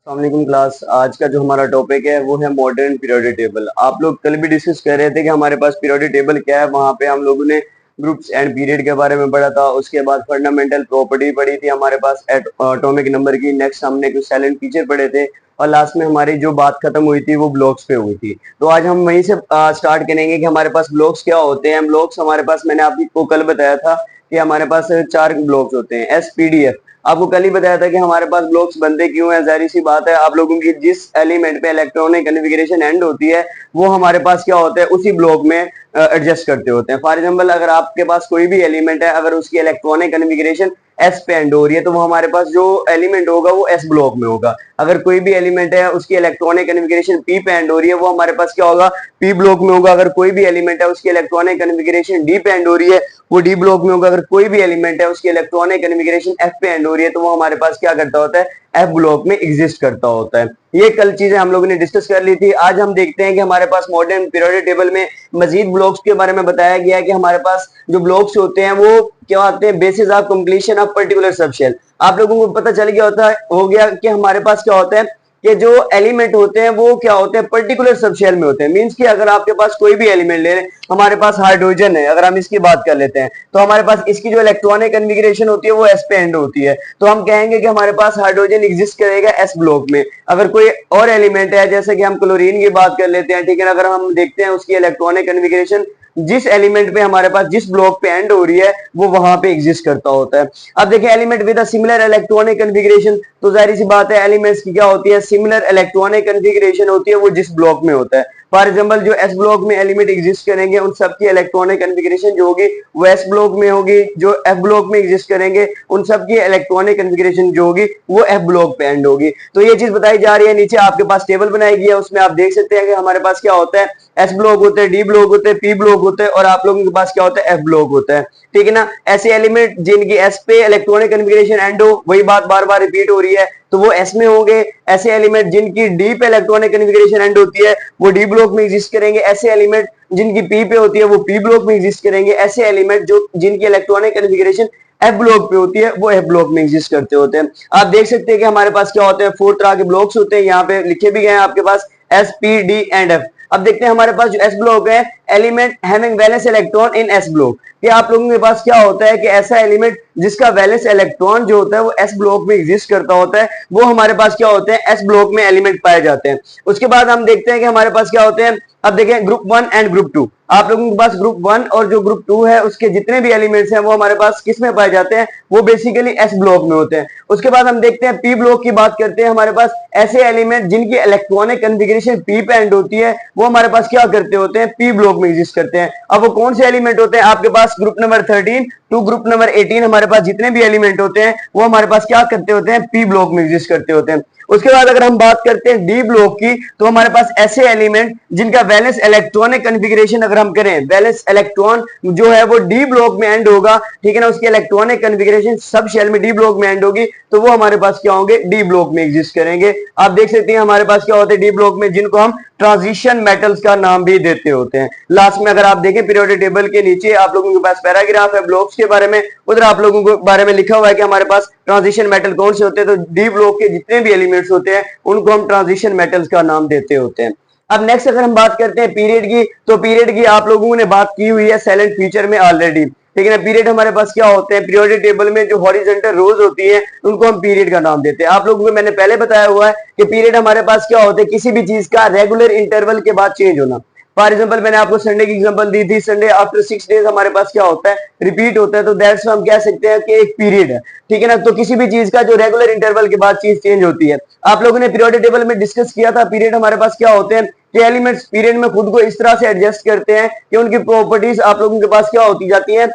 अस्सलाम वालेकुम क्लास। आज का जो हमारा टॉपिक है वो है मॉडर्न पीरियोडिक टेबल। आप लोग कल भी डिस्कस कर रहे थे कि हमारे पास पीरियोडिक टेबल क्या है। वहां पे हम लोगों ने ग्रुप्स एंड पीरियड के बारे में पढ़ा था। उसके बाद फंडामेंटल प्रॉपर्टी पढ़ी थी हमारे पास एटॉमिक नंबर की। नेक्स्ट हमने कुछ साइलेंट फीचर पढ़े थे और लास्ट में हमारी जो बात खत्म हुई थी वो ब्लॉक्स पे हुई थी। तो आज हम वहीं से स्टार्ट करेंगे कि हमारे पास ब्लॉक्स क्या होते हैं। ब्लॉक्स हमारे पास, मैंने आपको कल बताया था कि हमारे पास 4 ब्लॉक्स होते हैं। एसपीडीएफ आपको कल ही बताया था कि हमारे पास ब्लॉक्स बनते क्यों हैं। जाहिर सी बात है, आप लोगों की जिस एलिमेंट पे इलेक्ट्रॉनिक कन्फिगरेशन एंड होती है वो हमारे पास क्या होता है, उसी ब्लॉक में एडजस्ट करते होते हैं। फॉर एग्जांपल, अगर आपके पास कोई भी एलिमेंट है, अगर उसकी इलेक्ट्रॉनिक कन्फिगरेशन एस पे एंड हो रही है तो वो हमारे पास जो एलिमेंट होगा वो एस ब्लॉक में होगा। अगर कोई भी एलिमेंट है उसकी इलेक्ट्रॉनिक कन्फिगरेशन पी पे एंड हो रही है वो हमारे पास क्या होगा, पी ब्लॉक में होगा। अगर कोई भी एलिमेंट है उसकी इलेक्ट्रॉनिक कन्फिगरेशन डी पे एंड हो रही है वो डी ब्लॉक में होगा। अगर कोई भी एलिमेंट है उसकी इलेक्ट्रॉनिक कन्फिगरेशन एफ पे एंड हो रही है तो वो हमारे पास क्या करता होता है, एफ ब्लॉक में एग्जिस्ट करता होता है। ये कल चीजें हम लोगों ने डिस्कस कर ली थी। आज हम देखते हैं कि हमारे पास मॉडर्न पीरियोडिक टेबल में मजीद ब्लॉक्स के बारे में बताया गया है कि हमारे पास जो ब्लॉक्स होते हैं वो क्या होते हैं, basis of completion of particular subshell. आप लोगों को पता चल गया होता है, हो गया कि हमारे पास क्या होता है कि जो एलिमेंट होते हैं वो क्या होते हैं, पर्टिकुलर सबशेल में होते हैं। मींस कि अगर आपके पास कोई भी एलिमेंट ले लें, हमारे पास हाइड्रोजन है, अगर हम इसकी बात कर लेते हैं तो हमारे पास इसकी जो इलेक्ट्रॉनिक कन्फिगरेशन होती है वो एस पे एंड होती है। तो हम कहेंगे कि हमारे पास हाइड्रोजन एग्जिस्ट करेगा एस ब्लॉक में। अगर कोई और एलिमेंट है, जैसे कि हम क्लोरीन की बात कर लेते हैं, ठीक है ना, अगर हम देखते हैं उसकी इलेक्ट्रॉनिक कन्फिगरेशन जिस एलिमेंट पे हमारे पास जिस ब्लॉक पे एंड हो रही है वो वहां पे एग्जिस्ट करता होता है। अब देखिए, element with a similar electronic configuration, तो जाहिर सी बात है एलिमेंट्स की क्या होती है, सिमिलर इलेक्ट्रॉनिक कन्फिगरेशन होती है वो जिस ब्लॉक में होता है। फॉर एग्जांपल, जो एस ब्लॉक में एलिमेंट एग्जिस्ट करेंगे उन सबकी इलेक्ट्रॉनिक कन्फिगरेशन जो होगी वो एस ब्लॉक में होगी। जो एफ ब्लॉक में एग्जिस्ट करेंगे उन सबकी इलेक्ट्रॉनिक कन्फिगरेशन जो होगी वो एफ ब्लॉक पे एंड होगी। तो ये चीज बताई जा रही है। नीचे आपके पास टेबल बनाई गई है, उसमें आप देख सकते हैं कि हमारे पास क्या होता है, एस ब्लॉक होते हैं, डी ब्लॉक होते हैं, पी ब्लॉक होते हैं और आप लोगों के पास क्या होता है, एफ ब्लॉक होता है। ठीक है ना। ऐसे एलिमेंट जिनकी एस पे इलेक्ट्रॉनिक कन्फिगरेशन एंड हो, वही बात बार बार रिपीट हो रही है, तो वो एस में होंगे। ऐसे एलिमेंट जिनकी डी पे इलेक्ट्रॉनिक कन्फिगरेशन एंड होती है वो डी ब्लॉक में एग्जिस्ट करेंगे। ऐसे एलिमेंट जिनकी पी पे होती है वो पी ब्लॉक में एग्जिस्ट करेंगे। ऐसे एलिमेंट जो जिनकी इलेक्ट्रॉनिक कन्फिगरेशन एफ ब्लॉक पे होती है वो एफ ब्लॉक में एग्जिस्ट करते होते हैं। आप देख सकते हैं कि हमारे पास क्या होते हैं, 4 तरह के ब्लॉक्स होते हैं, यहाँ पे लिखे भी गए हैं आपके पास, S P D and F. अब देखते हैं हमारे पास जो एस ब्लॉक है, element having valence electron in S block. कि आप लोगों के पास क्या होता है कि ऐसा एलिमेंट जिसका वैलेंस इलेक्ट्रॉन जो होता है वो एस ब्लॉक में एग्जिस्ट करता होता है, वो हमारे पास क्या होते हैं, एस ब्लॉक में एलिमेंट पाए जाते हैं। उसके बाद हम देखते हैं कि हमारे पास क्या होते हैं। अब देखें, ग्रुप 1 एंड ग्रुप 2। आप लोगों के पास ग्रुप 1 और जो ग्रुप 2 है उसके जितने भी एलिमेंट्स हैं वो हमारे पास किस में पाए जाते हैं, वो बेसिकली एस ब्लॉक में होते हैं। उसके बाद हम देखते हैं पी ब्लॉक की बात करते हैं। हमारे पास ऐसे एलिमेंट जिनकी इलेक्ट्रॉनिक कन्फिगरेशन पी पे एंड होती है वो हमारे पास क्या करते होते हैं, पी ब्लॉक में एग्जिस्ट करते हैं। अब वो कौन से एलिमेंट होते हैं, आपके पास group number 13 to group number 18 हमारे पास जितने भी एलिमेंट होते हैं वो हमारे पास क्या करते होते हैं, पी ब्लॉक में एग्जिस्ट करते होते हैं। उसके बाद अगर हम बात करते हैं डी ब्लॉक की, तो हमारे पास ऐसे एलिमेंट जिनका वैलेंस इलेक्ट्रॉनिक कन्फिगरेशन अगर हम करें, वैलेंस इलेक्ट्रॉन जो है वो डी ब्लॉक में एंड होगा, ठीक है ना, उसकी इलेक्ट्रॉनिक कन्फिगरेशन सब शेल में डी ब्लॉक में एंड होगी, तो वो हमारे पास क्या होंगे, डी ब्लॉक में एग्जिस्ट करेंगे। आप देख सकते हैं हमारे पास क्या होते हैं डी ब्लॉक में, जिनको हम ट्रांजिशन मेटल्स का नाम भी देते होते हैं। लास्ट में अगर आप देखें पीरियोडिक टेबल के नीचे आप लोगों के पास पैराग्राफ है ब्लॉक्स के बारे में, उधर आप लोगों के बारे में लिखा हुआ है कि हमारे पास ट्रांजिशन मेटल कौन से होते हैं। तो डी ब्लॉक के जितने भी एलिमेंट्स होते हैं उनको हम ट्रांजिशन मेटल्स का नाम देते होते हैं। अब नेक्स्ट अगर हम बात करते हैं पीरियड की, तो पीरियड की आप लोगों ने बात की हुई है साइलेंट फीचर में ऑलरेडी, ठीक है ना। पीरियड हमारे पास क्या होते हैं, पीरियोडिक टेबल में जो हॉरिजॉन्टल रोज होती है उनको हम पीरियड का नाम देते हैं। आप लोगों को मैंने पहले बताया हुआ है कि पीरियड हमारे पास क्या होते हैं, किसी भी चीज का रेगुलर इंटरवल के बाद चेंज होना। फॉर एग्जाम्पल, मैंने आपको संडे की एग्जांपल दी थी, संडे आफ्टर 6 डेज हमारे पास क्या होता है, रिपीट होता है, तो दैट्स हम कह सकते हैं कि एक पीरियड है, ठीक है ना। तो किसी भी चीज का जो रेगुलर इंटरवल के बाद चीज चेंज होती है। आप लोगों ने पीरियोडिक टेबल में डिस्कस किया था, पीरियड हमारे पास क्या होते हैं कि एलिमेंट्स पीरियड में खुद को इस तरह से एडजस्ट करते हैं कि उनकी प्रॉपर्टीज आप लोगों के पास क्या होती जाती है,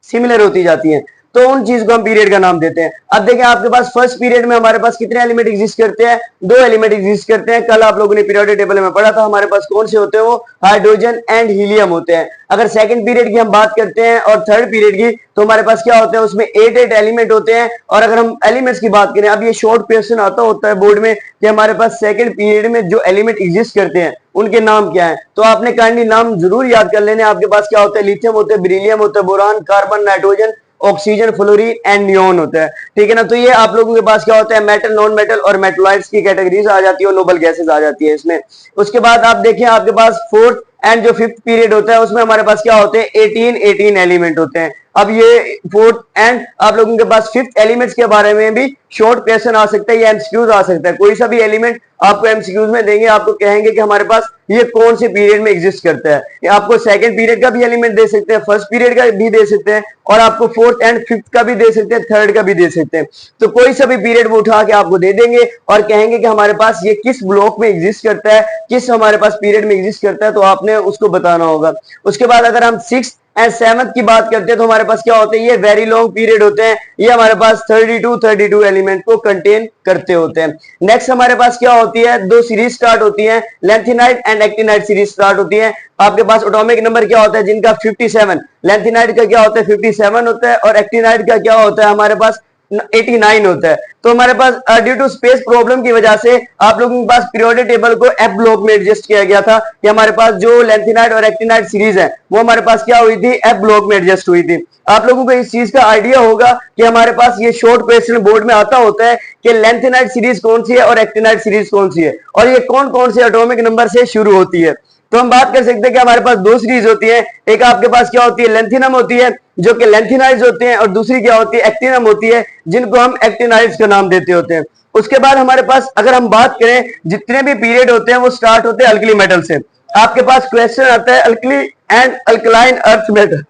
सिमिलर होती जाती हैं, तो उन चीज को हम पीरियड का नाम देते हैं। अब देखें आपके पास फर्स्ट पीरियड में हमारे पास कितने एलिमेंट एग्जिस्ट करते हैं, 2 एलिमेंट एग्जिस्ट करते हैं। कल आप लोगों ने पीरियोडिक टेबल में पढ़ा था, हमारे पास कौन से होते हैं, वो हाइड्रोजन एंड हीलियम होते हैं। अगर सेकंड पीरियड की हम बात करते हैं और थर्ड पीरियड की, तो हमारे पास क्या होते हैं, उसमें 8 एलिमेंट होते हैं। और अगर हम एलिमेंट्स की बात करें, अब ये शॉर्ट क्वेश्चन आता होता है बोर्ड में कि हमारे पास सेकंड पीरियड में जो एलिमेंट एग्जिस्ट करते हैं उनके नाम क्या है, तो आपने काइंडली नाम जरूर याद कर लेने। आपके पास क्या होता है, लिथियम होता है, बेरिलियम होता है, boron, carbon, nitrogen oxygen, fluorine and neon होता है, ठीक है ना। तो ये आप लोगों के पास क्या होता है, मेटल, नॉन मेटल और मेटलॉइड्स की कैटेगरीज आ जाती है और नोबल गैसेस आ जाती है इसमें। उसके बाद आप देखें आपके पास फोर्थ एंड जो फिफ्थ पीरियड होता है उसमें हमारे पास क्या होते हैं, 18 एलिमेंट होते हैं। अब ये फोर्थ एंड आप लोगों के पास फिफ्थ एलिमेंट्स के बारे में भी शॉर्ट क्वेश्चन आ सकता है या एमसीक्यूज आ सकता है। कोई सा भी एलिमेंट आपको एमसीक्यूज में देंगे, आपको कहेंगे कि हमारे पास ये कौन से पीरियड में एग्जिस्ट करता है। या आपको सेकंड पीरियड का भी एलिमेंट दे सकते हैं, फर्स्ट पीरियड का भी दे सकते हैं और आपको फोर्थ एंड फिफ्थ का भी दे सकते हैं, थर्ड का भी दे सकते हैं। तो कोई सा भी पीरियड वो उठा के आपको दे देंगे और कहेंगे कि हमारे पास ये किस ब्लॉक में एग्जिस्ट करता है, किस हमारे पास पीरियड में एग्जिस्ट करता है, तो आपने उसको बताना होगा। उसके बाद अगर हम सिक्स एंड सेवंथ की बात करते हैं तो हमारे पास क्या होते हैं, ये वेरी लॉन्ग पीरियड होते हैं। ये हमारे पास 32 एलिमेंट को कंटेन करते होते हैं। नेक्स्ट हमारे पास क्या होती है, दो सीरीज स्टार्ट होती है, लेंथिनाइड एंड एक्टिनाइड सीरीज स्टार्ट होती है। आपके पास एटॉमिक नंबर क्या होता है, जिनका 57, लेंथिनाइड का क्या होता है 57 होता है और एक्टिनाइड का क्या होता है हमारे पास 89 होता है। तो हमारे पास ड्यू टू स्पेस प्रॉब्लम की वजह से आप लोगों के पास पीरियोडिक टेबल को एफ ब्लॉक में एडजस्ट किया गया था कि हमारे पास जो लेंथिनाइड और एक्टिनाइड सीरीज है वो हमारे पास क्या हुई थी, एफ ब्लॉक में एडजस्ट हुई थी। आप लोगों को इस चीज का आइडिया होगा कि हमारे पास ये शॉर्ट क्वेश्चन बोर्ड में आता होता है कि लेंथिनाइड सीरीज कौन सी है और एक्टिनाइड सीरीज कौन सी है और ये कौन कौन से एटॉमिक नंबर से शुरू होती है। तो हम बात कर सकते हैं कि हमारे पास दो सीरीज होती है, एक आपके पास क्या होती है, लेंथिनम होती है जो कि लेंथिनाइड्स होते हैं और दूसरी क्या होती है, एक्टिनम होती है जिनको हम एक्टिनाइड्स का नाम देते होते हैं। उसके बाद हमारे पास अगर हम बात करें जितने भी पीरियड होते हैं वो स्टार्ट होते हैं अल्कली मेटल से। आपके पास क्वेश्चन आता है alkali and alkaline earth metal,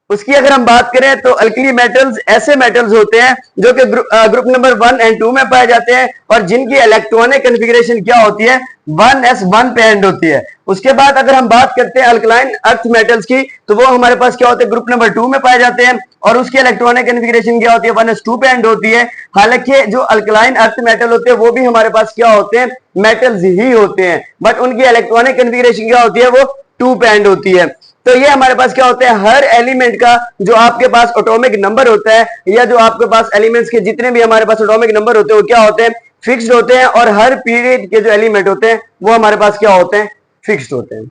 उसकी अगर हम बात करें तो अल्कली मेटल्स ऐसे मेटल्स होते हैं जो कि ग्रुप नंबर 1 एंड 2 में पाए जाते हैं और जिनकी इलेक्ट्रॉनिक कॉन्फ़िगरेशन क्या होती है, 1s1 पे एंड होती है। उसके बाद अगर हम बात करते हैं अल्कलाइन अर्थ मेटल्स की तो वो हमारे पास क्या होते हैं, ग्रुप नंबर 2 में पाए जाते हैं और उसकी इलेक्ट्रॉनिक कॉन्फ़िगरेशन क्या होती है, 1s2 पे एंड होती है। हालांकि जो अल्कलाइन अर्थ मेटल होते हैं वो भी हमारे पास क्या होते हैं, मेटल्स ही होते हैं, बट उनकी इलेक्ट्रॉनिक कॉन्फ़िगरेशन क्या होती है, वो 2 पे एंड होती है। तो ये हमारे पास क्या होता है, हर एलिमेंट का जो आपके पास एटॉमिक नंबर होता है या जो आपके पास एलिमेंट्स के जितने भी हमारे पास एटॉमिक नंबर होते हैं वो क्या होते हैं, फिक्स्ड होते हैं और हर पीरियड के जो एलिमेंट होते हैं वो हमारे पास क्या होते हैं, फिक्स्ड होते हैं।